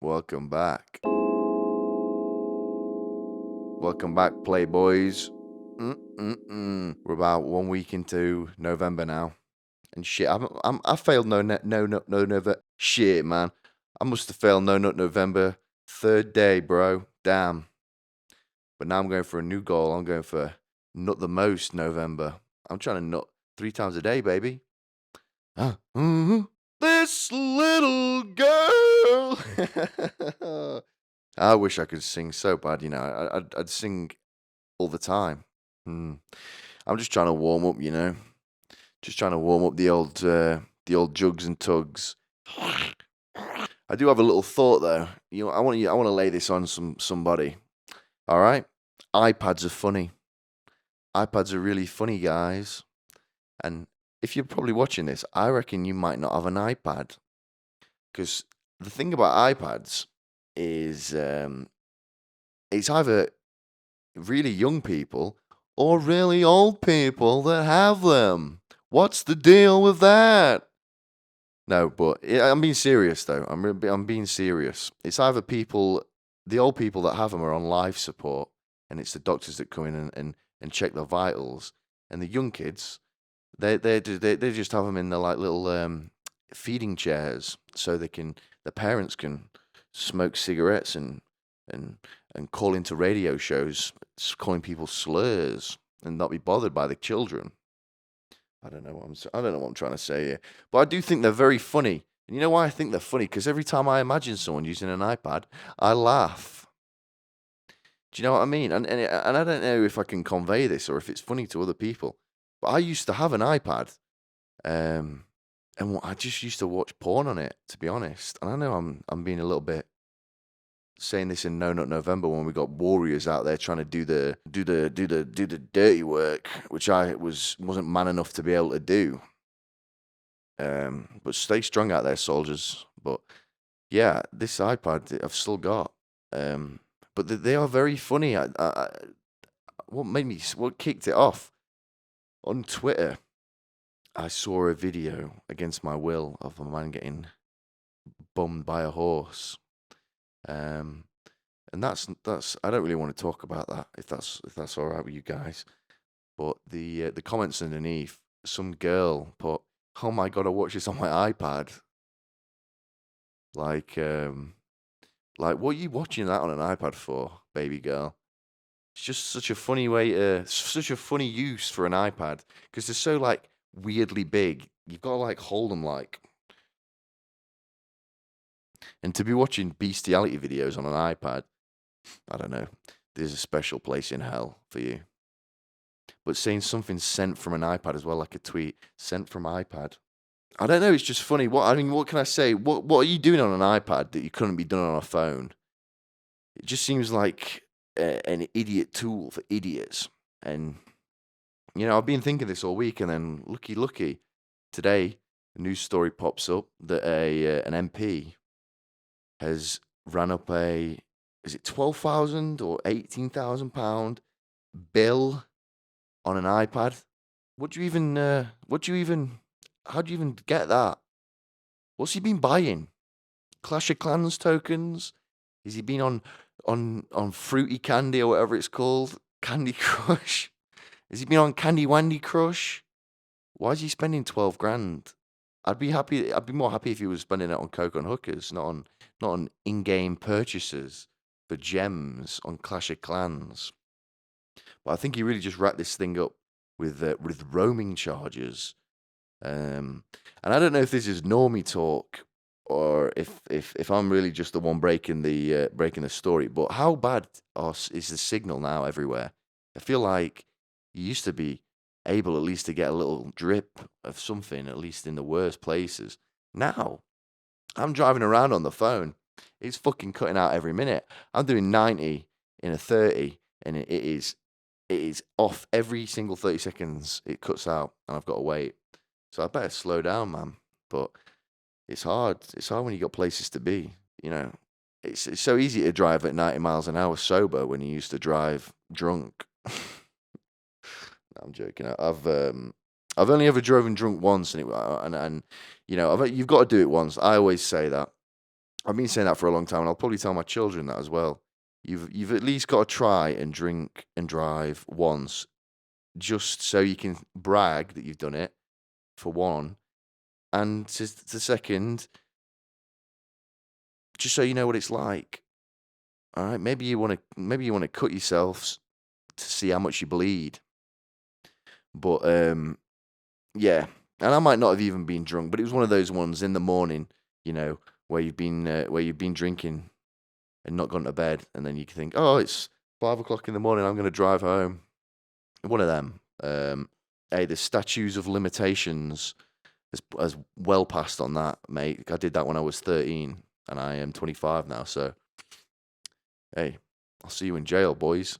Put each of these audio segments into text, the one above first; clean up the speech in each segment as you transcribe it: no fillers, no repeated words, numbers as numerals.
Welcome back. Welcome back, Playboys. We're about 1 week into November now, and shit, I failed November. Shit, man, I must have failed no nut November. Third day, bro. Damn. But now I'm going for a new goal. I'm going for nut the most November. I'm trying to nut 3 times a day, baby. This little girl. I wish I could sing so bad, I'd sing all the time. I'm just trying to warm up, just trying to warm up the old jugs and tugs. I do have a little thought though. I want to lay this on somebody. All right, iPads are funny. iPads are really funny, guys. And if you're probably watching this, I reckon you might not have an iPad, because the thing about iPads is it's either really young people or really old people that have them. What's the deal with that? No, but I'm being serious though. I'm being serious. It's either the old people that have them are on life support, and it's the doctors that come in and check their vitals, and the young kids, they just have them in the like little feeding chairs, so the parents can smoke cigarettes and call into radio shows, calling people slurs, and not be bothered by the children. I don't know what I'm trying to say here, but I do think they're very funny. And you know why I think they're funny? Because every time I imagine someone using an iPad, I laugh. Do you know what I mean? And I don't know if I can convey this or if it's funny to other people, but I used to have an iPad, um, and I just used to watch porn on it. To be honest, and I know I'm being a little bit saying this in No Nut November when we got warriors out there trying to do the dirty work, which I wasn't man enough to be able to do. But stay strong out there, soldiers. But yeah, this iPad I've still got. But they are very funny. What kicked it off on Twitter? I saw a video against my will of a man getting bummed by a horse. And that's I don't really want to talk about that if that's all right with you guys. But the comments underneath, some girl put, "Oh my god, I watched this on my iPad." Like what are you watching that on an iPad for, baby girl? It's just such a funny such a funny use for an iPad, because they're so like weirdly big. You've got to like hold them like. And to be watching bestiality videos on an iPad, I don't know. There's a special place in hell for you. But saying something sent from an iPad as well, like a tweet sent from iPad. I don't know. It's just funny. What can I say? What are you doing on an iPad that you couldn't be done on a phone? It just seems like an idiot tool for idiots. And I've been thinking this all week, and then looky, today a news story pops up that an MP has ran up is it £12,000 or £18,000 bill on an iPad? How do you even get that? What's he been buying? Clash of Clans tokens? Has he been on Fruity Candy or whatever it's called? Candy Crush? Has he been on Candy Wandy Crush? Why is he spending 12 grand? I'd be more happy if he was spending it on coke and hookers, not on in-game purchases for gems on Clash of Clans. But I think he really just racked this thing up with roaming charges. And I don't know if this is normie talk or if I'm really just the one breaking the story. But how bad is the signal now everywhere? I feel like you used to be able at least to get a little drip of something, at least in the worst places. Now, I'm driving around on the phone. It's fucking cutting out every minute. I'm doing 90 in a 30, and it is off every single 30 seconds. It cuts out, and I've got to wait. So I better slow down, man. But it's hard. It's hard when you got places to be. It's so easy to drive at 90 miles an hour sober when you used to drive drunk. No, I'm joking. I've only ever driven drunk once, and you've got to do it once. I always say that. I've been saying that for a long time, and I'll probably tell my children that as well. You've at least got to try and drink and drive once, just so you can brag that you've done it, for one, and to second, just so you know what it's like. All right, maybe you want to cut yourself to see how much you bleed. But yeah, and I might not have even been drunk, but it was one of those ones in the morning, you know, where you've been drinking and not gone to bed, and then you can think, oh, it's 5 o'clock in the morning, I'm going to drive home. One of them. Hey, the statues of limitations has well passed on that, mate. I did that when I was 13, and I am 25 now. So, hey, I'll see you in jail, boys.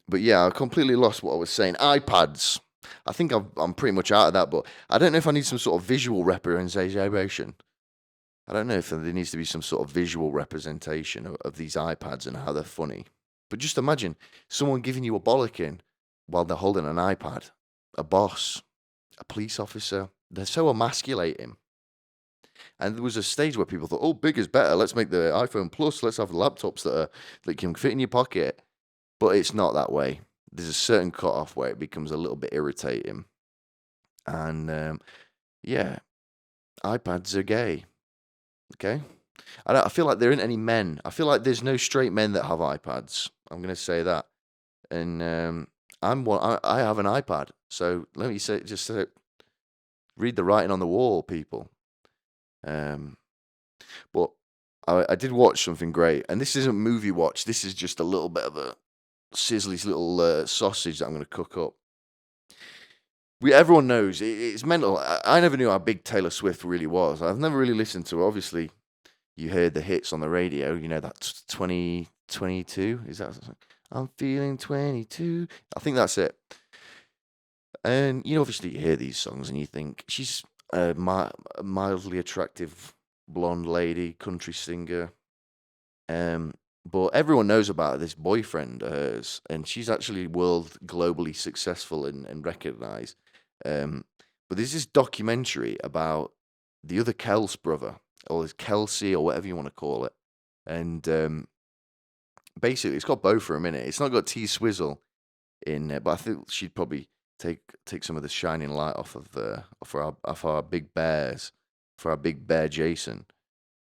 But yeah, I completely lost what I was saying. iPads. I think I'm pretty much out of that, but I don't know if I need some sort of visual representation. I don't know if there needs to be some sort of visual representation of these iPads and how they're funny. But just imagine someone giving you a bollocking while they're holding an iPad. A boss, a police officer. They're so emasculating. And there was a stage where people thought, oh, big is better. Let's make the iPhone Plus. Let's have laptops that can fit in your pocket. But it's not that way. There's a certain cutoff where it becomes a little bit irritating. And yeah, iPads are gay. Okay? I feel like there aren't any men. I feel like there's no straight men that have iPads. I'm going to say that. And I'm one. I have an iPad. So let me just read the writing on the wall, people. But I did watch something great, and this isn't movie watch. This is just a little bit of a Sizzly's little sausage that I'm going to cook up. Everyone knows it's mental. I never knew how big Taylor Swift really was. I've never really listened to her. Obviously, you heard the hits on the radio. You know that 2022 is that? I'm feeling 22. I think that's it. And obviously, you hear these songs and you think she's a mildly attractive blonde lady, country singer. But everyone knows about this boyfriend of hers, and she's actually globally successful and recognized. But there's this documentary about the other Kelce brother, or his Kelce, or whatever you want to call it. And basically, it's got Bo for a minute. It's not got T Swizzle in it, but I think she'd probably take some of the shining light off of our big bears, for our big bear Jason.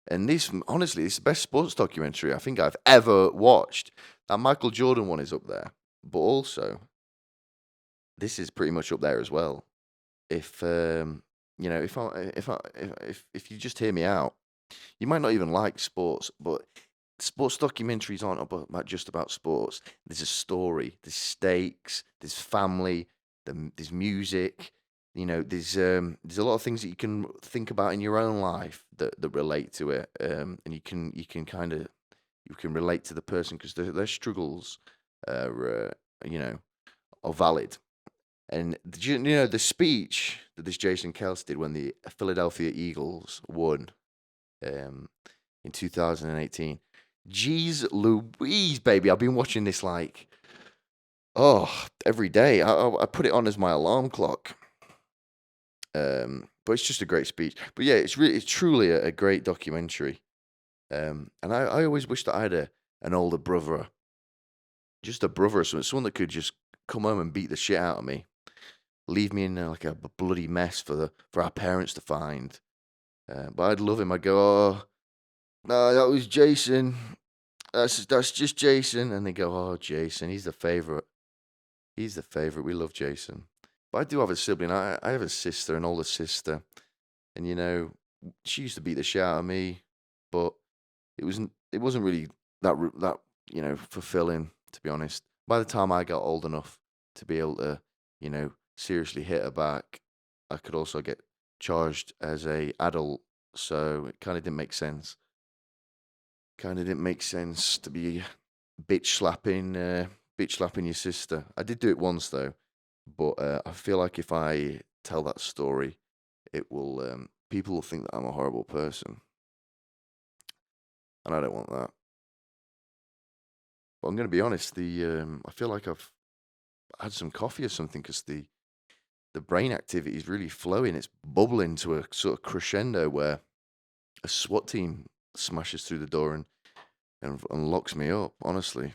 And honestly, this is the best sports documentary I think I've ever watched. That Michael Jordan one is up there, but also this is pretty much up there as well. If if you just hear me out, you might not even like sports, but sports documentaries aren't just about sports. There's a story, there's stakes, there's family, there's music. There's a lot of things that you can think about in your own life that relate to it, and you can relate to the person because their struggles are are valid. And the speech that this Jason Kelce did when the Philadelphia Eagles won in 2018. Jeez Louise, baby! I've been watching this every day. I put it on as my alarm clock. But it's just a great speech. But yeah, it's truly a great documentary. And I always wish that I had an older brother, just a brother or someone that could just come home and beat the shit out of me, leave me in like a bloody mess for our parents to find. But I'd love him. I'd go, oh no, that was Jason. That's just Jason. And they go, oh, Jason, he's the favorite. He's the favorite. We love Jason. But I do have a sibling. I have a sister, an older sister, and she used to beat the shit out of me, but it wasn't really that fulfilling, to be honest. By the time I got old enough to be able to seriously hit her back, I could also get charged as a adult, so it kind of didn't make sense. Kind of didn't make sense to be bitch slapping your sister. I did do it once though. But I feel like if I tell that story, it will people will think that I'm a horrible person, and I don't want that. But I'm going to be honest. I feel like I've had some coffee or something because the brain activity is really flowing. It's bubbling to a sort of crescendo where a SWAT team smashes through the door and locks me up. Honestly,